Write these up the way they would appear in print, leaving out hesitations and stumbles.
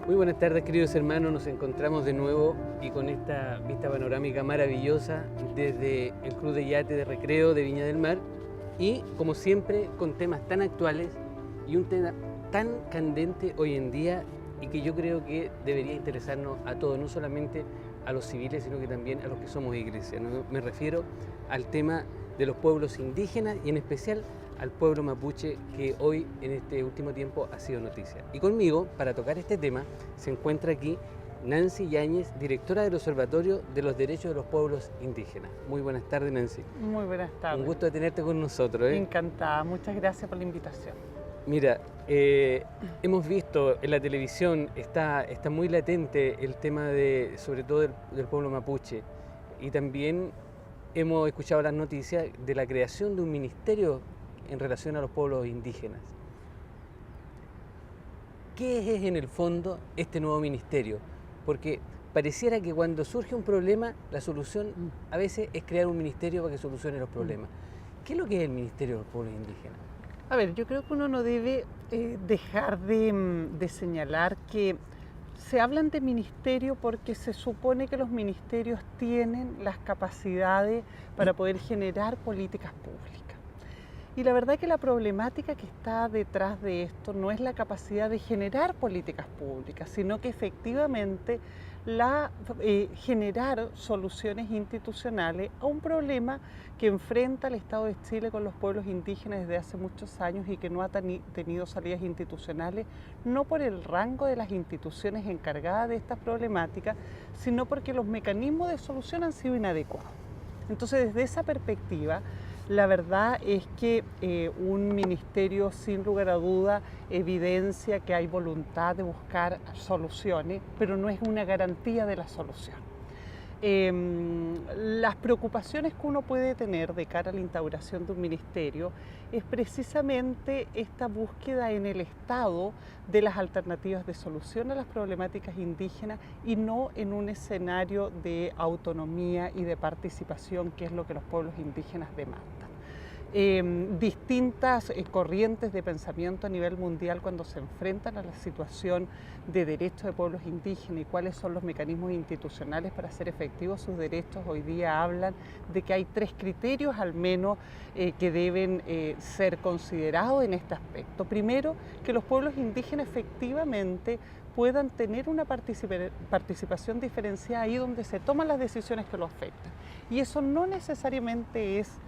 Muy buenas tardes, queridos hermanos. Nos encontramos de nuevo y con esta vista panorámica maravillosa desde el Club de Yate de Recreo de Viña del Mar y, como siempre, con temas tan actuales y un tema tan candente hoy en día y que yo creo que debería interesarnos a todos, no solamente a los civiles, sino que también a los que somos iglesia. Me refiero al tema de los pueblos indígenas y en especial al pueblo mapuche, que hoy en este último tiempo ha sido noticia. Y conmigo, para tocar este tema, se encuentra aquí Nancy Yáñez, directora del Observatorio de los Derechos de los Pueblos Indígenas. Muy buenas tardes, Nancy. Muy buenas tardes. Un gusto de tenerte con nosotros. Encantada, muchas gracias por la invitación. Mira, hemos visto en la televisión, está muy latente el tema sobre todo del pueblo mapuche, y también hemos escuchado las noticias de la creación de un ministerio en relación a los pueblos indígenas. ¿Qué es en el fondo este nuevo ministerio? Porque pareciera que cuando surge un problema, la solución a veces es crear un ministerio para que solucione los problemas. ¿Qué es lo que es el Ministerio de los Pueblos Indígenas? A ver, yo creo que uno no debe dejar de señalar que se hablan de ministerio porque se supone que los ministerios tienen las capacidades para poder generar políticas públicas. Y la verdad que la problemática que está detrás de esto no es la capacidad de generar políticas públicas, sino que efectivamente generar soluciones institucionales a un problema que enfrenta el Estado de Chile con los pueblos indígenas desde hace muchos años y que no ha tenido salidas institucionales, no por el rango de las instituciones encargadas de estas problemáticas, sino porque los mecanismos de solución han sido inadecuados. Entonces, desde esa perspectiva, la verdad es que un ministerio, sin lugar a duda, evidencia que hay voluntad de buscar soluciones, pero no es una garantía de la solución. Las preocupaciones que uno puede tener de cara a la instauración de un ministerio es precisamente esta búsqueda en el Estado de las alternativas de solución a las problemáticas indígenas y no en un escenario de autonomía y de participación, que es lo que los pueblos indígenas demandan. Distintas corrientes de pensamiento a nivel mundial, cuando se enfrentan a la situación de derechos de pueblos indígenas y cuáles son los mecanismos institucionales para hacer efectivos sus derechos, hoy día hablan de que hay 3 criterios al menos que deben ser considerados en este aspecto. Primero, que los pueblos indígenas efectivamente puedan tener una participación diferenciada ahí donde se toman las decisiones que lo afectan. Y eso no necesariamente es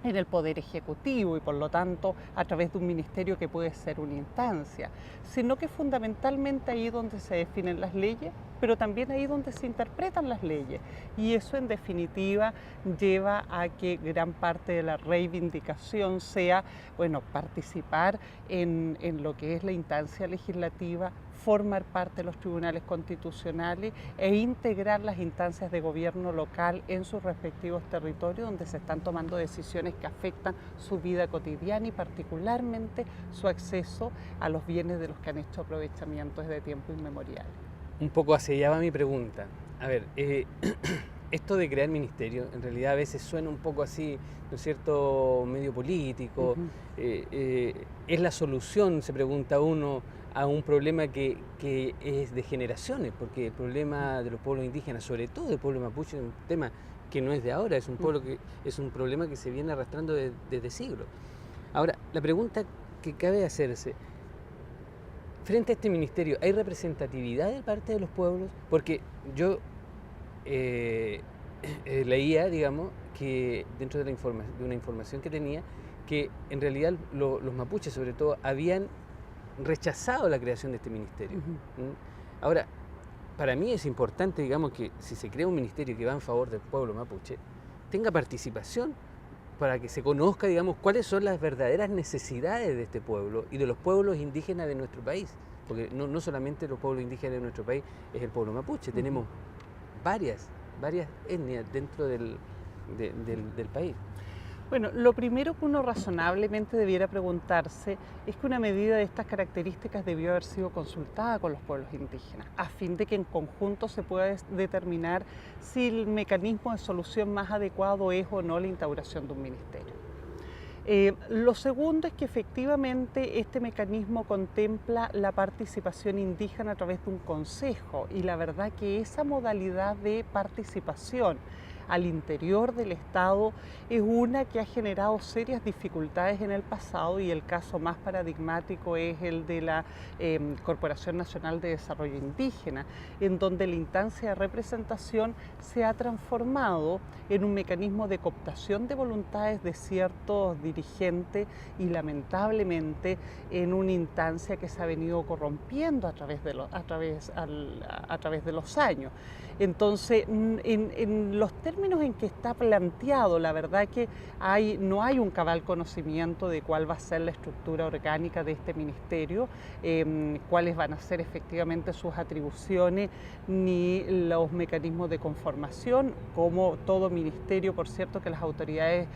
en el Poder Ejecutivo y por lo tanto a través de un ministerio que puede ser una instancia, sino que fundamentalmente ahí donde se definen las leyes, pero también ahí donde se interpretan las leyes. Y eso en definitiva lleva a que gran parte de la reivindicación sea, participar en lo que es la instancia legislativa, formar parte de los tribunales constitucionales e integrar las instancias de gobierno local en sus respectivos territorios donde se están tomando decisiones que afectan su vida cotidiana y particularmente su acceso a los bienes de los que han hecho aprovechamiento desde tiempo inmemorial. Un poco hacia allá va mi pregunta. A ver, esto de crear ministerio en realidad a veces suena un poco así, ¿no es cierto?, medio político. ¿Es la solución, se pregunta uno, a un problema que es de generaciones? Porque el problema de los pueblos indígenas, sobre todo del pueblo mapuche, es un tema que no es de ahora, es un problema que se viene arrastrando desde siglos. Ahora, la pregunta que cabe hacerse, frente a este ministerio, ¿hay representatividad de parte de los pueblos? Porque yo leía, digamos, que dentro de una información que tenía, que en realidad los mapuches, sobre todo, habían rechazado la creación de este ministerio. Ahora, para mí es importante, digamos, que si se crea un ministerio que va en favor del pueblo mapuche, tenga participación para que se conozca, digamos, cuáles son las verdaderas necesidades de este pueblo y de los pueblos indígenas de nuestro país. Porque no solamente los pueblos indígenas de nuestro país es el pueblo mapuche, tenemos varias etnias dentro del país. Bueno, lo primero que uno razonablemente debiera preguntarse es que una medida de estas características debió haber sido consultada con los pueblos indígenas, a fin de que en conjunto se pueda determinar si el mecanismo de solución más adecuado es o no la instauración de un ministerio. Lo segundo es que efectivamente este mecanismo contempla la participación indígena a través de un consejo, y la verdad que esa modalidad de participación al interior del Estado es una que ha generado serias dificultades en el pasado, y el caso más paradigmático es el de la Corporación Nacional de Desarrollo Indígena, en donde la instancia de representación se ha transformado en un mecanismo de cooptación de voluntades de ciertos dirigentes, y lamentablemente en una instancia que se ha venido corrompiendo a través de los años. Entonces, en los términos en que está planteado, la verdad que no hay un cabal conocimiento de cuál va a ser la estructura orgánica de este ministerio, cuáles van a ser efectivamente sus atribuciones, ni los mecanismos de conformación. Como todo ministerio, por cierto, que las autoridades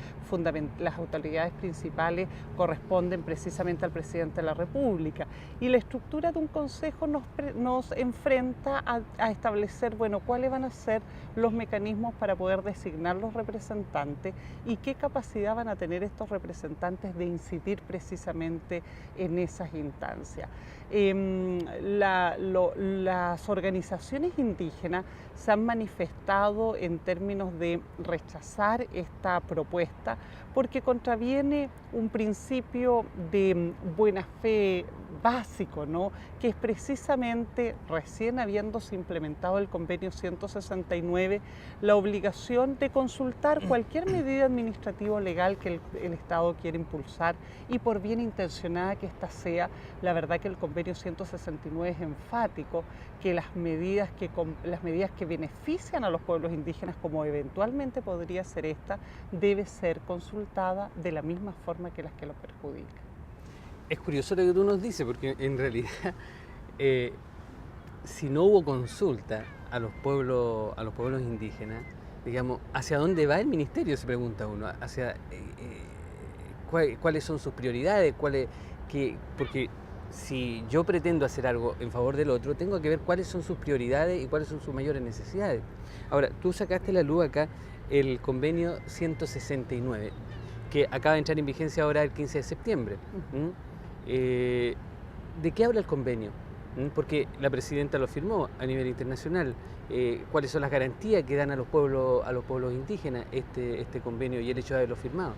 principales corresponden precisamente al presidente de la República. Y la estructura de un consejo nos enfrenta a establecer, bueno, cuáles van a ser los mecanismos para poder designar los representantes y qué capacidad van a tener estos representantes de incidir precisamente en esas instancias. Las organizaciones indígenas se han manifestado en términos de rechazar esta propuesta porque contraviene un principio de buena fe básico, ¿no?, que es precisamente, recién habiéndose implementado el convenio 169, la obligación de consultar cualquier medida administrativa o legal que el Estado quiera impulsar, y por bien intencionada que ésta sea, la verdad que el convenio 169 es enfático que las medidas que benefician a los pueblos indígenas, como eventualmente podría ser esta, debe ser consultada de la misma forma que las que lo perjudican. Es curioso lo que tú nos dices, porque en realidad si no hubo consulta a los pueblos indígenas, digamos, ¿hacia dónde va el ministerio?, se pregunta uno, cuáles son sus prioridades, porque si yo pretendo hacer algo en favor del otro, tengo que ver cuáles son sus prioridades y cuáles son sus mayores necesidades. Ahora, tú sacaste a la luz acá el convenio 169, que acaba de entrar en vigencia ahora el 15 de septiembre. ¿De qué habla el convenio? Porque la presidenta lo firmó a nivel internacional. ¿Cuáles son las garantías que dan a los pueblos indígenas este convenio y el hecho de haberlo firmado?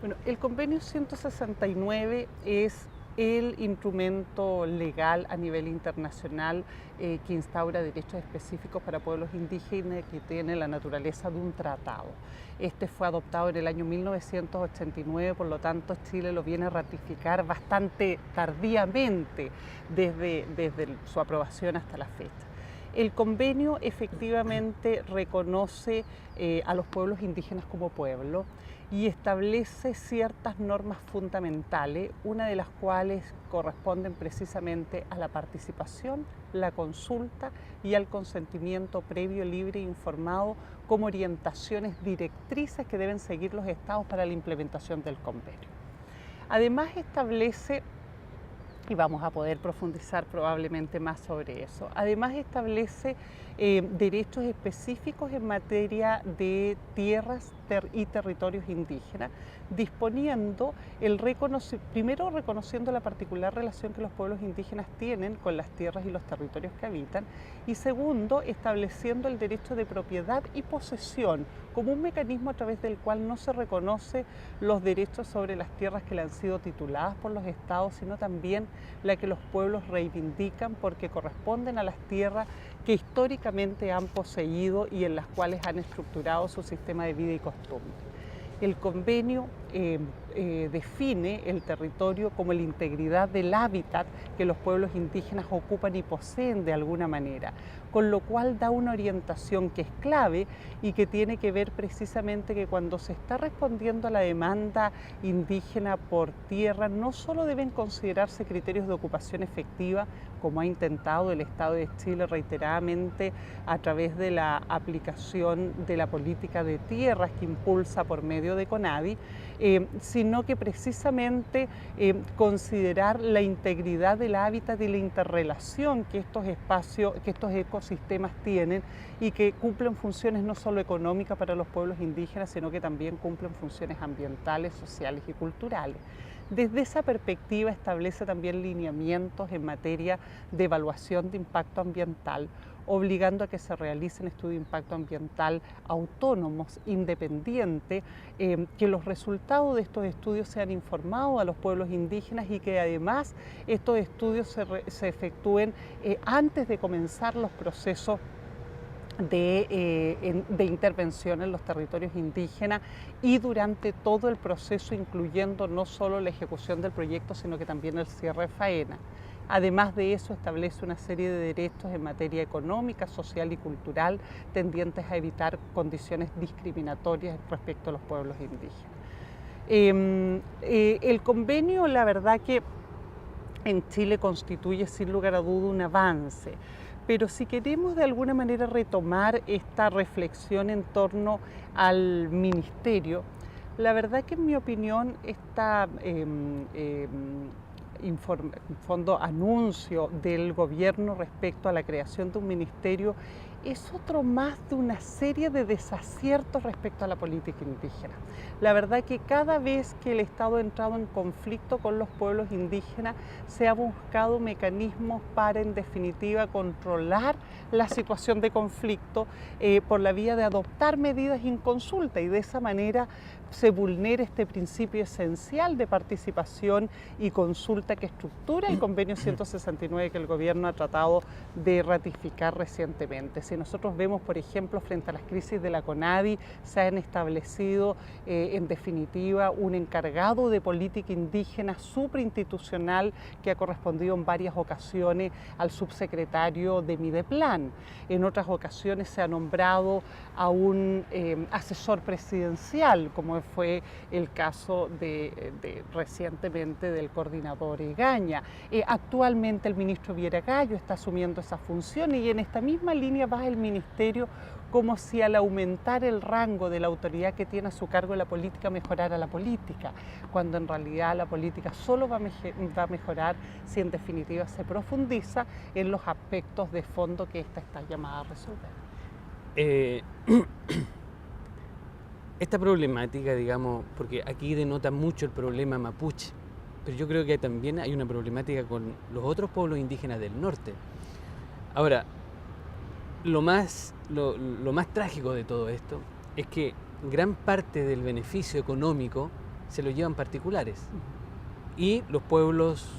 Bueno, el convenio 169 es el instrumento legal a nivel internacional que instaura derechos específicos para pueblos indígenas, que tiene la naturaleza de un tratado. Este fue adoptado en el año 1989, por lo tanto Chile lo viene a ratificar bastante tardíamente desde su aprobación hasta la fecha. El convenio efectivamente reconoce a los pueblos indígenas como pueblo y establece ciertas normas fundamentales, una de las cuales corresponden precisamente a la participación, la consulta y al consentimiento previo, libre e informado como orientaciones directrices que deben seguir los estados para la implementación del convenio. Además establece, y vamos a poder profundizar probablemente más sobre eso, además establece derechos específicos en materia de tierras y territorios indígenas, disponiendo primero reconociendo la particular relación que los pueblos indígenas tienen con las tierras y los territorios que habitan, y segundo, estableciendo el derecho de propiedad y posesión como un mecanismo a través del cual no se reconoce los derechos sobre las tierras que le han sido tituladas por los estados, sino también la que los pueblos reivindican porque corresponden a las tierras que históricamente han poseído y en las cuales han estructurado su sistema de vida y costumbre. El convenio define el territorio como la integridad del hábitat que los pueblos indígenas ocupan y poseen de alguna manera, con lo cual da una orientación que es clave y que tiene que ver precisamente que cuando se está respondiendo a la demanda indígena por tierra, no solo deben considerarse criterios de ocupación efectiva, como ha intentado el Estado de Chile reiteradamente a través de la aplicación de la política de tierras que impulsa por medio de CONADI, sino que precisamente considerar la integridad del hábitat y la interrelación que estos espacios, que estos ecosistemas tienen y que cumplen funciones no solo económicas para los pueblos indígenas, sino que también cumplen funciones ambientales, sociales y culturales. Desde esa perspectiva establece también lineamientos en materia de evaluación de impacto ambiental, obligando a que se realicen estudios de impacto ambiental autónomos, independientes, que los resultados de estos estudios sean informados a los pueblos indígenas y que además estos estudios se efectúen antes de comenzar los procesos de intervención en los territorios indígenas y durante todo el proceso, incluyendo no solo la ejecución del proyecto, sino que también el cierre de faena. Además de eso, establece una serie de derechos en materia económica, social y cultural tendientes a evitar condiciones discriminatorias respecto a los pueblos indígenas. El convenio, la verdad que en Chile constituye sin lugar a duda un avance. Pero si queremos de alguna manera retomar esta reflexión en torno al ministerio, la verdad que en mi opinión esta fondo anuncio del gobierno respecto a la creación de un ministerio es otro más de una serie de desaciertos respecto a la política indígena. La verdad que cada vez que el Estado ha entrado en conflicto con los pueblos indígenas se ha buscado mecanismos para en definitiva controlar la situación de conflicto por la vía de adoptar medidas sin consulta y de esa manera se vulnera este principio esencial de participación y consulta que estructura el convenio 169 que el gobierno ha tratado de ratificar recientemente. Si nosotros vemos, por ejemplo, frente a las crisis de la CONADI, se han establecido en definitiva un encargado de política indígena superinstitucional que ha correspondido en varias ocasiones al subsecretario de Mideplan. En otras ocasiones se ha nombrado a un asesor presidencial, como fue el caso recientemente del coordinador Egaña. Actualmente el ministro Viera Gallo está asumiendo esa función y en esta misma línea va el ministerio como si al aumentar el rango de la autoridad que tiene a su cargo la política mejorara la política, cuando en realidad la política solo va a mejorar si en definitiva se profundiza en los aspectos de fondo que ésta está llamada a resolver. Esta problemática, digamos, porque aquí denota mucho el problema mapuche, pero yo creo que también hay una problemática con los otros pueblos indígenas del norte. Ahora, lo más trágico de todo esto es que gran parte del beneficio económico se lo llevan particulares y los pueblos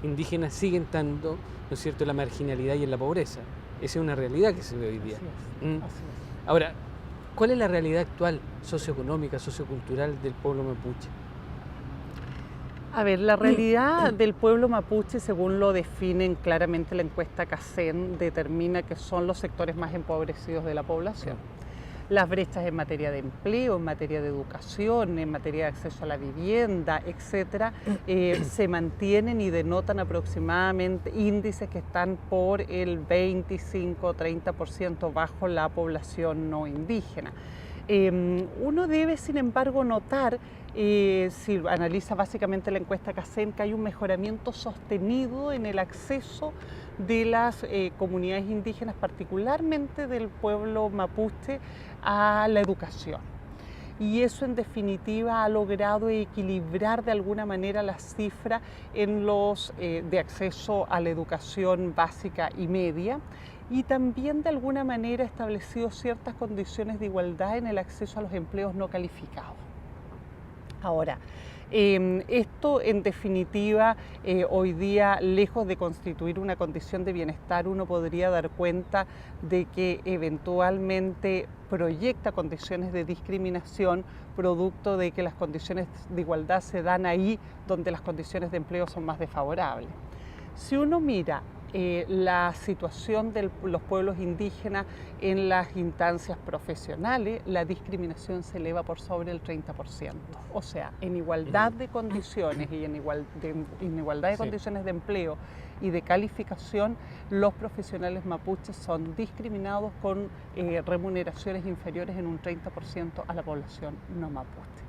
indígenas siguen estando, ¿no es cierto?, en la marginalidad y en la pobreza. Esa es una realidad que se ve hoy día. Así es. Ahora, ¿cuál es la realidad actual socioeconómica, sociocultural del pueblo mapuche? A ver, la realidad del pueblo mapuche, según lo definen claramente la encuesta CACEN, determina que son los sectores más empobrecidos de la población. Las brechas en materia de empleo, en materia de educación, en materia de acceso a la vivienda, etcétera, se mantienen y denotan aproximadamente índices que están por el 25-30% bajo la población no indígena. Uno debe, sin embargo, notar, si analiza básicamente la encuesta CACEN, que hay un mejoramiento sostenido en el acceso de las comunidades indígenas, particularmente del pueblo mapuche, a la educación. Y eso en definitiva ha logrado equilibrar de alguna manera las cifras en de acceso a la educación básica y media, y también de alguna manera ha establecido ciertas condiciones de igualdad en el acceso a los empleos no calificados. Ahora, esto en definitiva hoy día, lejos de constituir una condición de bienestar, uno podría dar cuenta de que eventualmente proyecta condiciones de discriminación producto de que las condiciones de igualdad se dan ahí donde las condiciones de empleo son más desfavorables. Si uno mira la situación de los pueblos indígenas en las instancias profesionales, la discriminación se eleva por sobre el 30%. O sea, en igualdad de condiciones y en igualdad de condiciones de empleo y de calificación, los profesionales mapuches son discriminados con remuneraciones inferiores en un 30% a la población no mapuche.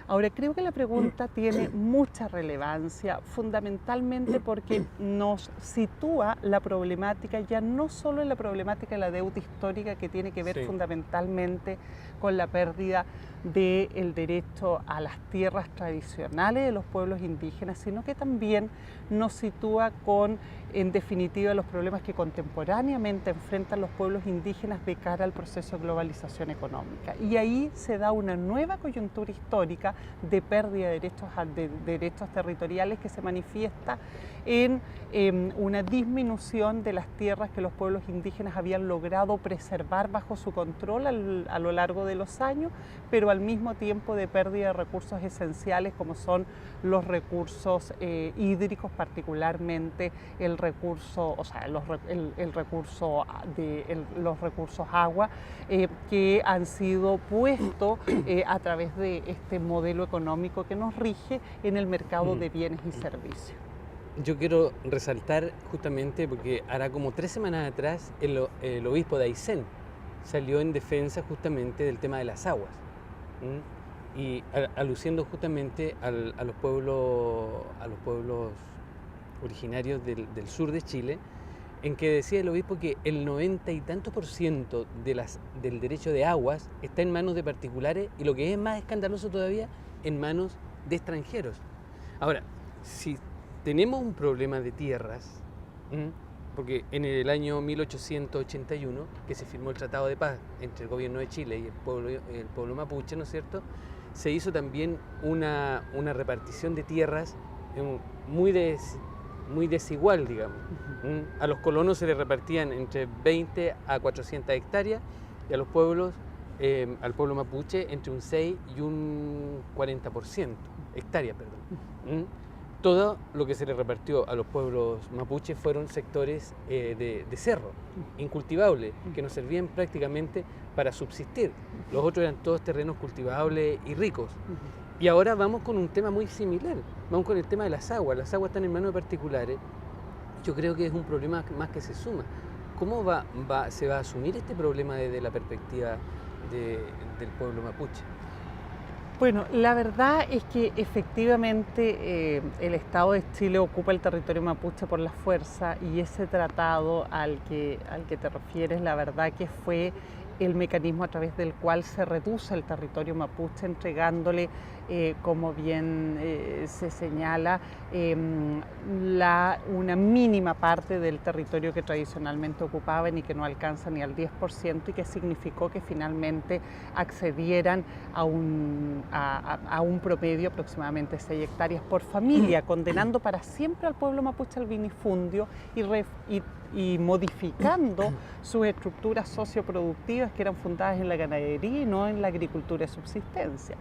Ahora, creo que la pregunta tiene mucha relevancia, fundamentalmente porque nos sitúa la problemática, ya no solo en la problemática de la deuda histórica, que tiene que ver fundamentalmente con la pérdida del derecho a las tierras tradicionales de los pueblos indígenas, sino que también nos sitúa con, en definitiva, los problemas que contemporáneamente enfrentan los pueblos indígenas de cara al proceso de globalización económica. Y ahí se da una nueva coyuntura histórica de pérdida de derechos territoriales que se manifiesta en una disminución de las tierras que los pueblos indígenas habían logrado preservar bajo su control a lo largo de los años, pero al mismo tiempo de pérdida de recursos esenciales como son los recursos hídricos, particularmente el recurso, o sea, los recursos agua, que han sido puestos a través de este modelo económico que nos rige en el mercado de bienes y servicios. Yo quiero resaltar justamente porque hará como 3 semanas atrás el obispo de Aysén salió en defensa justamente del tema de las aguas, y aluciendo justamente a los pueblos originarios del sur de Chile, en que decía el obispo que el 90 y tantos % del derecho de aguas está en manos de particulares y, lo que es más escandaloso todavía, en manos de extranjeros. Ahora, si tenemos un problema de tierras, porque en el año 1881, que se firmó el Tratado de Paz entre el gobierno de Chile y el pueblo mapuche, ¿no es cierto?, se hizo también una repartición de tierras muy desigual, digamos. A los colonos se les repartían entre 20 a 400 hectáreas y a los pueblos, al pueblo mapuche, entre un 6 y un 40%, hectáreas, perdón. Todo lo que se le repartió a los pueblos mapuches fueron sectores de cerro, incultivables, que nos servían prácticamente para subsistir. Los otros eran todos terrenos cultivables y ricos. Y ahora vamos con un tema muy similar, vamos con el tema de las aguas. Las aguas están en manos de particulares. Yo creo que es un problema más que se suma. ¿Cómo se va a asumir este problema desde la perspectiva del pueblo mapuche? Bueno, la verdad es que efectivamente el Estado de Chile ocupa el territorio mapuche por la fuerza, y ese tratado al que te refieres, la verdad que fue el mecanismo a través del cual se reduce el territorio mapuche, entregándole, como bien se señala, una mínima parte del territorio que tradicionalmente ocupaban y que no alcanza ni al 10%, y que significó que finalmente accedieran a un promedio aproximadamente 6 hectáreas por familia, condenando para siempre al pueblo mapuche al vinifundio y modificando sus estructuras socioproductivas, que eran fundadas en la ganadería y no en la agricultura de subsistencia.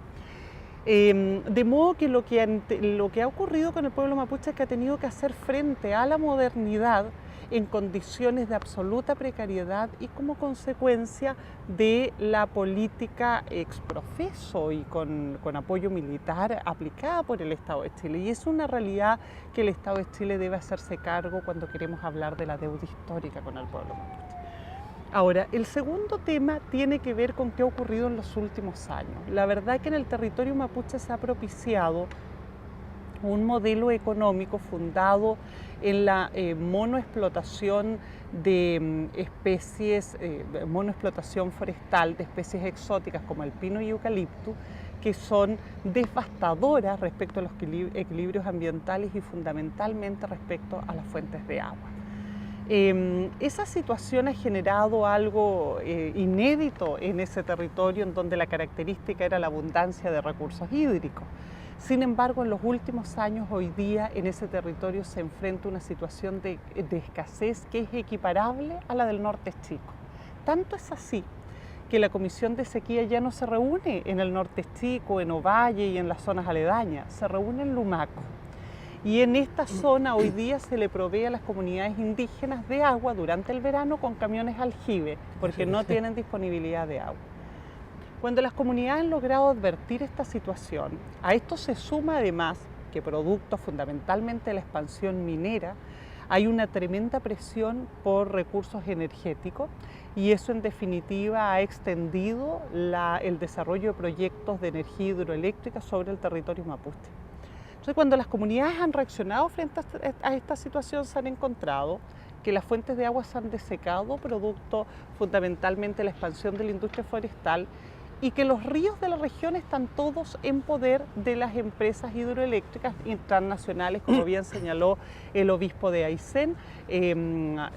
De modo que lo que ha ocurrido con el pueblo mapuche es que ha tenido que hacer frente a la modernidad en condiciones de absoluta precariedad y como consecuencia de la política exprofeso y con apoyo militar aplicada por el Estado de Chile. Y es una realidad que el Estado de Chile debe hacerse cargo cuando queremos hablar de la deuda histórica con el pueblo mapuche. Ahora, el segundo tema tiene que ver con qué ha ocurrido en los últimos años. La verdad es que en el territorio mapuche se ha propiciado un modelo económico fundado en la monoexplotación de especies, monoexplotación forestal de especies exóticas como el pino y eucalipto, que son devastadoras respecto a los equilibrios ambientales y fundamentalmente respecto a las fuentes de agua. Esa situación ha generado algo inédito en ese territorio, en donde la característica era la abundancia de recursos hídricos. Sin embargo, en los últimos años, hoy día, en ese territorio se enfrenta una situación de escasez que es equiparable a la del norte chico. Tanto es así que la Comisión de Sequía ya no se reúne en el norte chico, en Ovalle y en las zonas aledañas, se reúne en Lumaco. Y en esta zona hoy día se le provee a las comunidades indígenas de agua durante el verano con camiones aljibe, porque no tienen disponibilidad de agua. Cuando las comunidades han logrado advertir esta situación, a esto se suma además que producto fundamentalmente de la expansión minera, hay una tremenda presión por recursos energéticos y eso en definitiva ha extendido el desarrollo de proyectos de energía hidroeléctrica sobre el territorio mapuche. Entonces, cuando las comunidades han reaccionado frente a esta situación, se han encontrado que las fuentes de agua se han desecado, producto fundamentalmente de la expansión de la industria forestal, y que los ríos de la región están todos en poder de las empresas hidroeléctricas transnacionales, como bien señaló el obispo de Aysén,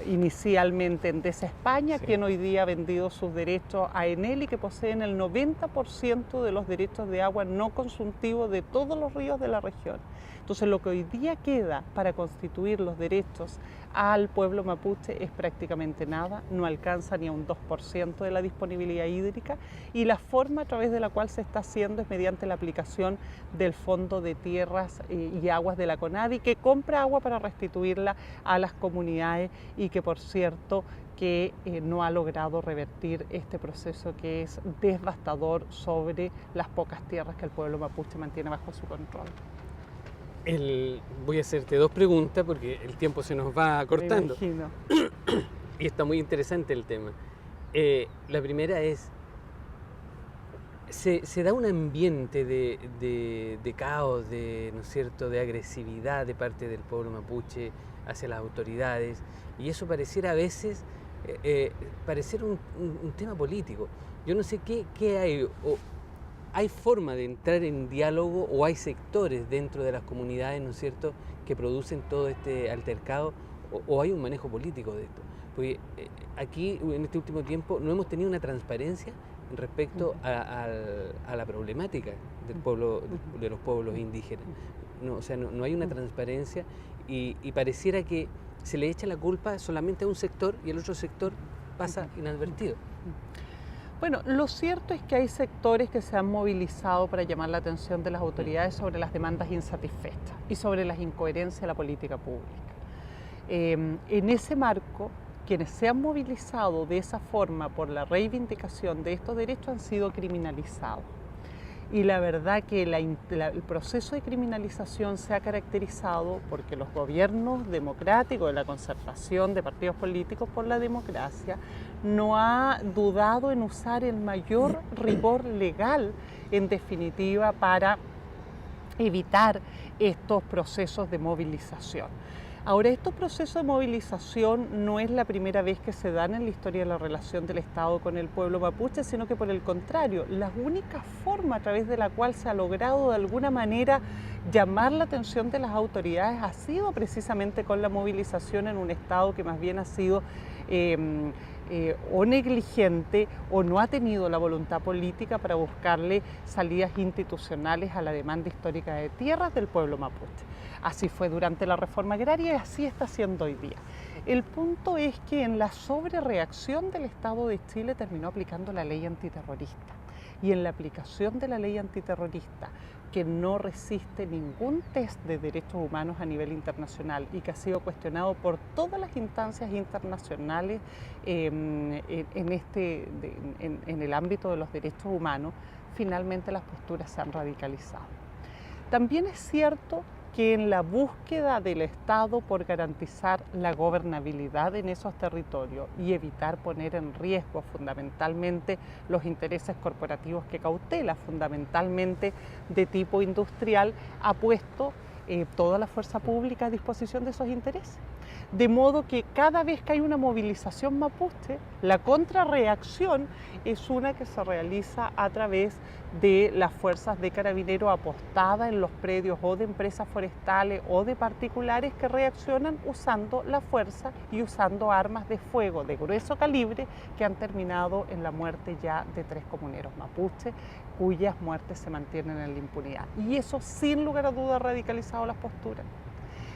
inicialmente Endesa España, sí, quien hoy día ha vendido sus derechos a Enel y que poseen el 90% de los derechos de agua no consultivos de todos los ríos de la región. Entonces, lo que hoy día queda para constituir los derechos al pueblo mapuche es prácticamente nada, no alcanza ni a un 2% de la disponibilidad hídrica, y la forma a través de la cual se está haciendo es mediante la aplicación del Fondo de Tierras y Aguas de la CONADI, que compra agua para restituirla a las comunidades y que, por cierto, que no ha logrado revertir este proceso que es devastador sobre las pocas tierras que el pueblo mapuche mantiene bajo su control. Voy a hacerte dos preguntas porque el tiempo se nos va cortando. Me imagino. Y está muy interesante el tema. La primera es, se da un ambiente de caos, ¿no es cierto?, de agresividad de parte del pueblo mapuche hacia las autoridades, y eso pareciera a veces parecer un tema político. Yo no sé qué hay, ¿hay forma de entrar en diálogo o hay sectores dentro de las comunidades, ¿no es cierto?, que producen todo este altercado, o hay un manejo político de esto? Porque aquí, en este último tiempo, no hemos tenido una transparencia respecto a la problemática del pueblo, de los pueblos indígenas. No, o sea, no hay una transparencia y pareciera que se le echa la culpa solamente a un sector y el otro sector pasa inadvertido. Bueno, lo cierto es que hay sectores que se han movilizado para llamar la atención de las autoridades sobre las demandas insatisfechas y sobre las incoherencias de la política pública. En ese marco, quienes se han movilizado de esa forma por la reivindicación de estos derechos han sido criminalizados. Y la verdad que el proceso de criminalización se ha caracterizado porque los gobiernos democráticos de la concertación de partidos políticos por la democracia no ha dudado en usar el mayor rigor legal, en definitiva, para evitar estos procesos de movilización. Ahora, estos procesos de movilización no es la primera vez que se dan en la historia de la relación del Estado con el pueblo mapuche, sino que por el contrario, la única forma a través de la cual se ha logrado de alguna manera llamar la atención de las autoridades ha sido precisamente con la movilización en un Estado que más bien ha sido o negligente o no ha tenido la voluntad política para buscarle salidas institucionales a la demanda histórica de tierras del pueblo mapuche. Así fue durante la reforma agraria y así está siendo hoy día. El punto es que en la sobrereacción del Estado de Chile terminó aplicando la ley antiterrorista. Y en la aplicación de la ley antiterrorista, que no resiste ningún test de derechos humanos a nivel internacional y que ha sido cuestionado por todas las instancias internacionales en el ámbito de los derechos humanos, finalmente las posturas se han radicalizado. También es cierto que en la búsqueda del Estado por garantizar la gobernabilidad en esos territorios y evitar poner en riesgo fundamentalmente los intereses corporativos que cautela, fundamentalmente de tipo industrial, ha puesto toda la fuerza pública a disposición de esos intereses. De modo que cada vez que hay una movilización mapuche, la contrarreacción es una que se realiza a través de las fuerzas de carabineros apostadas en los predios o de empresas forestales o de particulares que reaccionan usando la fuerza y usando armas de fuego de grueso calibre que han terminado en la muerte ya de 3 comuneros mapuches, cuyas muertes se mantienen en la impunidad. Y eso sin lugar a dudas ha radicalizado las posturas.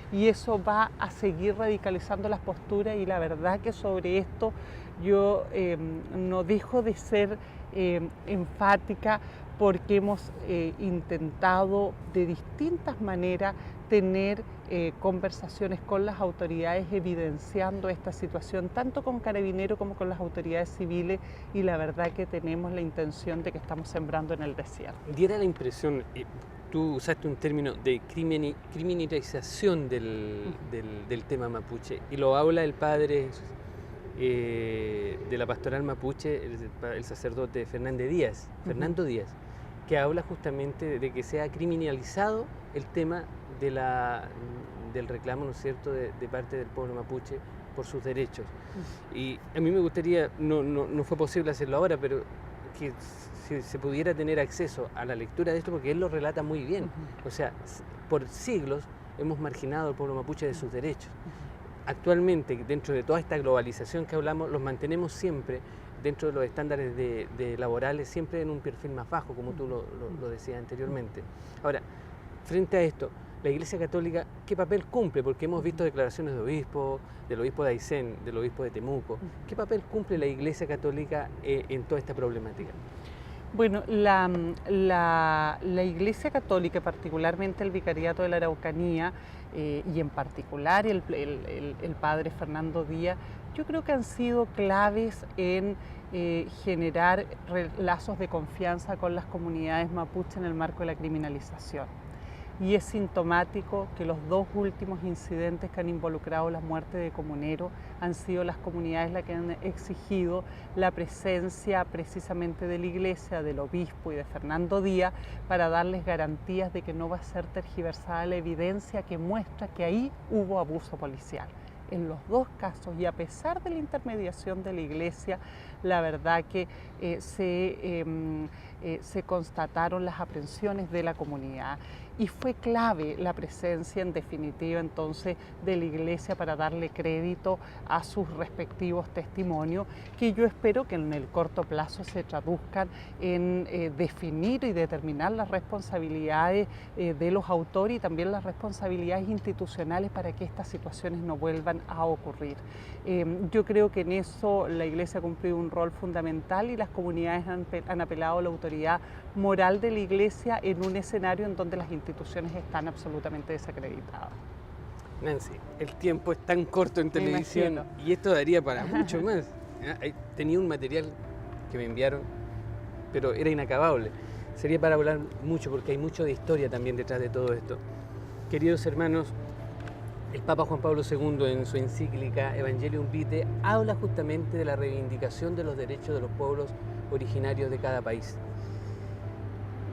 Y eso va a seguir radicalizando las posturas y la verdad que sobre esto yo no dejo de ser enfática porque hemos intentado de distintas maneras tener conversaciones con las autoridades evidenciando esta situación, tanto con Carabineros como con las autoridades civiles, y la verdad que tenemos la intención de que estamos sembrando en el desierto. Diera la impresión, tú usaste un término de criminalización del tema mapuche, y lo habla el padre de la pastoral mapuche, el sacerdote Fernando Díaz, que habla justamente de que se ha criminalizado el tema del reclamo, ¿no es cierto?, de parte del pueblo mapuche por sus derechos. Y a mí me gustaría, no fue posible hacerlo ahora, pero que si se pudiera tener acceso a la lectura de esto, porque él lo relata muy bien. O sea, por siglos hemos marginado al pueblo mapuche de sus derechos. Actualmente, dentro de toda esta globalización que hablamos, los mantenemos siempre dentro de los estándares laborales, siempre en un perfil más bajo, como tú lo decías anteriormente. Ahora, frente a esto, la Iglesia Católica, ¿qué papel cumple? Porque hemos visto declaraciones de obispos, del obispo de Aysén, del obispo de Temuco. ¿Qué papel cumple la Iglesia Católica en toda esta problemática? Bueno, la Iglesia Católica, particularmente el Vicariato de la Araucanía, y en particular el padre Fernando Díaz, yo creo que han sido claves en generar lazos de confianza con las comunidades mapuche en el marco de la criminalización. Y es sintomático que los dos últimos incidentes que han involucrado la muerte de comuneros han sido las comunidades las que han exigido la presencia precisamente de la Iglesia, del obispo y de Fernando Díaz, para darles garantías de que no va a ser tergiversada la evidencia que muestra que ahí hubo abuso policial. En los dos casos, y a pesar de la intermediación de la Iglesia, la verdad que se constataron las aprehensiones de la comunidad, y fue clave la presencia, en definitiva, entonces, de la Iglesia para darle crédito a sus respectivos testimonios, que yo espero que en el corto plazo se traduzcan en definir y determinar las responsabilidades de los autores y también las responsabilidades institucionales para que estas situaciones no vuelvan a ocurrir. Yo creo que en eso la Iglesia ha cumplido un rol fundamental, y las comunidades han apelado a la autoridad moral de la Iglesia en un escenario en donde las instituciones están absolutamente desacreditadas. Nancy, el tiempo es tan corto en televisión y esto daría para mucho más. Tenía un material que me enviaron, pero era inacabable. Sería para hablar mucho, porque hay mucho de historia también detrás de todo esto. Queridos hermanos, el Papa Juan Pablo II, en su encíclica Evangelium Vitae, habla justamente de la reivindicación de los derechos de los pueblos originarios de cada país.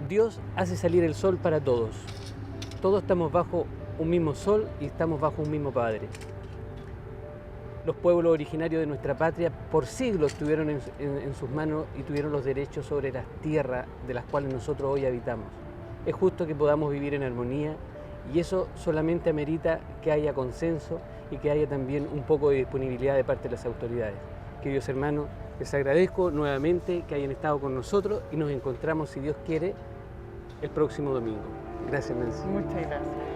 Dios hace salir el sol para todos. Todos estamos bajo un mismo sol y estamos bajo un mismo Padre. Los pueblos originarios de nuestra patria por siglos tuvieron en sus manos y tuvieron los derechos sobre las tierras de las cuales nosotros hoy habitamos. Es justo que podamos vivir en armonía, y eso solamente amerita que haya consenso y que haya también un poco de disponibilidad de parte de las autoridades. Queridos hermanos, les agradezco nuevamente que hayan estado con nosotros, y nos encontramos, si Dios quiere, el próximo domingo. Gracias, Nancy. Muchas gracias.